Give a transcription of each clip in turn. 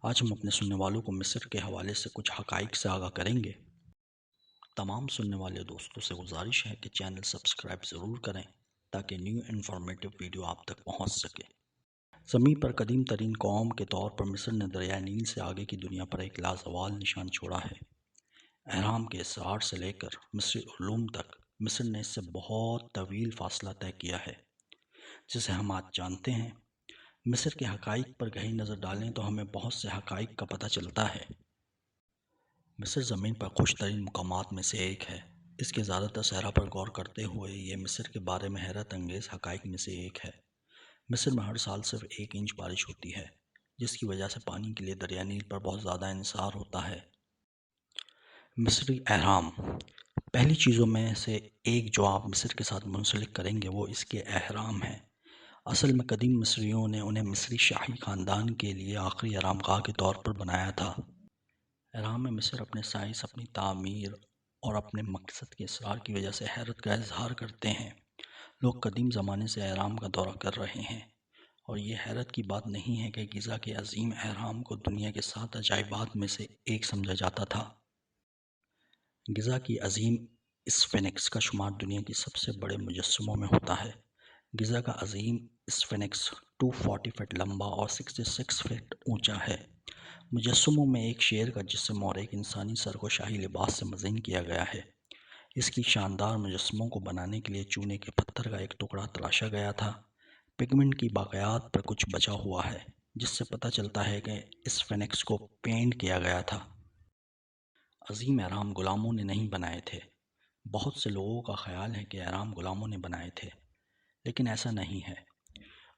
آج ہم اپنے سننے والوں کو مصر کے حوالے سے کچھ حقائق سے آگاہ کریں گے۔ تمام سننے والے دوستوں سے گزارش ہے کہ چینل سبسکرائب ضرور کریں تاکہ نیو انفارمیٹو ویڈیو آپ تک پہنچ سکے۔ زمین پر قدیم ترین قوم کے طور پر مصر نے دریائے نیل سے آگے کی دنیا پر ایک لازوال نشان چھوڑا ہے۔ اہرام کے اسرار سے لے کر مصری علوم تک مصر نے اس سے بہت طویل فاصلہ طے کیا ہے، جسے ہم آج جانتے ہیں۔ مصر کے حقائق پر گہری نظر ڈالیں تو ہمیں بہت سے حقائق کا پتہ چلتا ہے۔ مصر زمین پر خوش ترین مقامات میں سے ایک ہے۔ اس کے زیادہ تر صحرا پر غور کرتے ہوئے یہ مصر کے بارے میں حیرت انگیز حقائق میں سے ایک ہے۔ مصر میں ہر سال صرف 1 انچ بارش ہوتی ہے، جس کی وجہ سے پانی کے لیے دریائے نیل پر بہت زیادہ انحصار ہوتا ہے۔ مصری اہرام پہلی چیزوں میں سے ایک جو آپ مصر کے ساتھ منسلک کریں گے وہ اس کے اہرام ہیں۔ اصل میں قدیم مصریوں نے انہیں مصری شاہی خاندان کے لیے آخری آرام گاہ کے طور پر بنایا تھا۔ اہرام مصر اپنے سائز، اپنی تعمیر اور اپنے مقصد کے اسرار کی وجہ سے حیرت کا اظہار کرتے ہیں۔ لوگ قدیم زمانے سے اہرام کا دورہ کر رہے ہیں، اور یہ حیرت کی بات نہیں ہے کہ گیزا کے عظیم اہرام کو دنیا کے 7 عجائبات میں سے ایک سمجھا جاتا تھا۔ گیزا کی عظیم اسفنکس کا شمار دنیا کی سب سے بڑے مجسموں میں ہوتا ہے۔ گیزا کا عظیم اسفنکس 240 فٹ لمبا اور 66 فٹ اونچا ہے۔ مجسموں میں ایک شیر کا جسم اور ایک انسانی سر کو شاہی لباس سے مزین کیا گیا ہے۔ اس کی شاندار مجسموں کو بنانے کے لیے چونے کے پتھر کا ایک ٹکڑا تراشا گیا تھا۔ پگمنٹ کی باقیات پر کچھ بچا ہوا ہے، جس سے پتہ چلتا ہے کہ اسفنکس کو پینٹ کیا گیا تھا۔ عظیم اہرام غلاموں نے نہیں بنائے تھے۔ بہت سے لوگوں کا خیال ہے کہ اہرام غلاموں نے بنائے تھے، لیکن ایسا نہیں ہے۔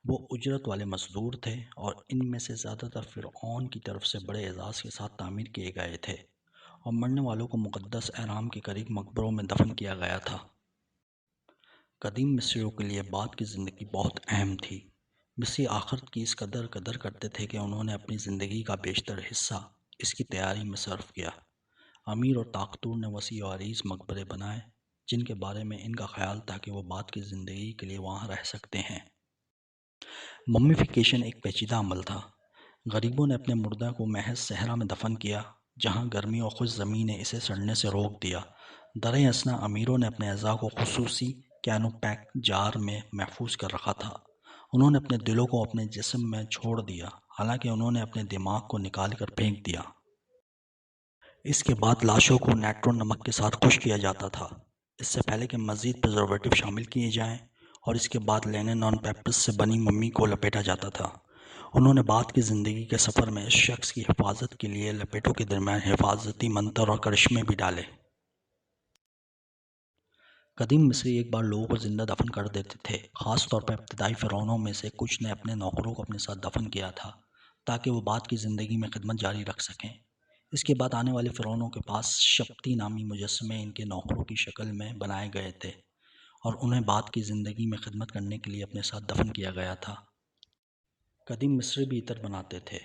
وہ اجرت والے مزدور تھے، اور ان میں سے زیادہ تر فرعون کی طرف سے بڑے اعزاز کے ساتھ تعمیر کیے گئے تھے، اور مرنے والوں کو مقدس اہرام کے قریب مقبروں میں دفن کیا گیا تھا۔ قدیم مصریوں کے لیے بعد کی زندگی بہت اہم تھی۔ مصری آخرت کی اس قدر کرتے تھے کہ انہوں نے اپنی زندگی کا بیشتر حصہ اس کی تیاری میں صرف کیا۔ امیر اور طاقتور نے وسیع و عریض مقبرے بنائے، جن کے بارے میں ان کا خیال تھا کہ وہ بعد کی زندگی کے لیے وہاں رہ سکتے ہیں۔ ممیفیکیشن ایک پیچیدہ عمل تھا۔ غریبوں نے اپنے مردہ کو محض صحرا میں دفن کیا، جہاں گرمی اور خشک زمین نے اسے سڑنے سے روک دیا۔ دریں اثنا امیروں نے اپنے اعضاء کو خصوصی کینو پیک جار میں محفوظ کر رکھا تھا۔ انہوں نے اپنے دلوں کو اپنے جسم میں چھوڑ دیا، حالانکہ انہوں نے اپنے دماغ کو نکال کر پھینک دیا۔ اس کے بعد لاشوں کو نیٹرون نمک کے ساتھ خشک کیا جاتا تھا، اس سے پہلے کہ مزید پرزرویٹو شامل کیے جائیں، اور اس کے بعد لینن اور پیپرس سے بنی ممی کو لپیٹا جاتا تھا۔ انہوں نے بعد کی زندگی کے سفر میں اس شخص کی حفاظت کے لیے لپیٹوں کے درمیان حفاظتی منتر اور کرشمے بھی ڈالے۔ قدیم مصری ایک بار لوگوں کو زندہ دفن کر دیتے تھے۔ خاص طور پر ابتدائی فرعونوں میں سے کچھ نے اپنے نوکروں کو اپنے ساتھ دفن کیا تھا، تاکہ وہ بعد کی زندگی میں خدمت جاری رکھ سکیں۔ اس کے بعد آنے والے فرعونوں کے پاس شپتی نامی مجسمے ان کے نوکروں کی شکل میں بنائے گئے تھے، اور انہیں بعد کی زندگی میں خدمت کرنے کے لیے اپنے ساتھ دفن کیا گیا تھا۔ قدیم مصری بھی عطر بناتے تھے۔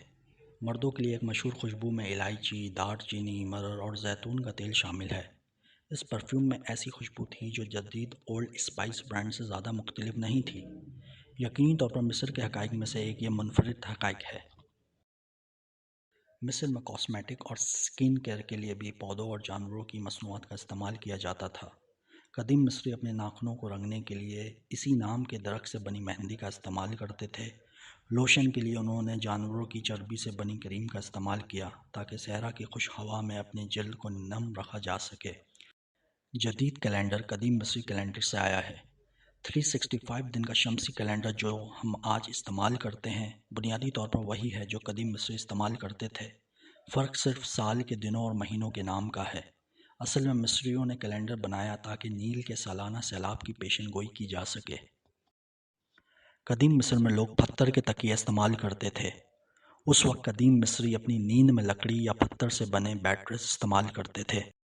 مردوں کے لیے ایک مشہور خوشبو میں الائچی، دار چینی، مرر اور زیتون کا تیل شامل ہے۔ اس پرفیوم میں ایسی خوشبو تھی جو جدید اولڈ اسپائس برانڈ سے زیادہ مختلف نہیں تھی۔ یقینی طور پر مصر کے حقائق میں سے ایک یہ منفرد حقائق ہے۔ مصر میں کاسمیٹک اور سکن کیئر کے لیے بھی پودوں اور جانوروں کی مصنوعات کا استعمال کیا جاتا تھا۔ قدیم مصری اپنے ناخنوں کو رنگنے کے لیے اسی نام کے درخت سے بنی مہندی کا استعمال کرتے تھے۔ لوشن کے لیے انہوں نے جانوروں کی چربی سے بنی کریم کا استعمال کیا، تاکہ صحرا کی خشک ہوا میں اپنی جلد کو نم رکھا جا سکے۔ جدید کیلنڈر قدیم مصری کیلنڈر سے آیا ہے۔ 365 دن کا شمسی کیلنڈر جو ہم آج استعمال کرتے ہیں، بنیادی طور پر وہی ہے جو قدیم مصری استعمال کرتے تھے۔ فرق صرف سال کے دنوں اور مہینوں کے نام کا ہے۔ اصل میں مصریوں نے کیلنڈر بنایا تاکہ نیل کے سالانہ سیلاب کی پیشن گوئی کی جا سکے۔ قدیم مصر میں لوگ پتھر کے تکیے استعمال کرتے تھے۔ اس وقت قدیم مصری اپنی نیند میں لکڑی یا پتھر سے بنے بیٹریز استعمال کرتے تھے۔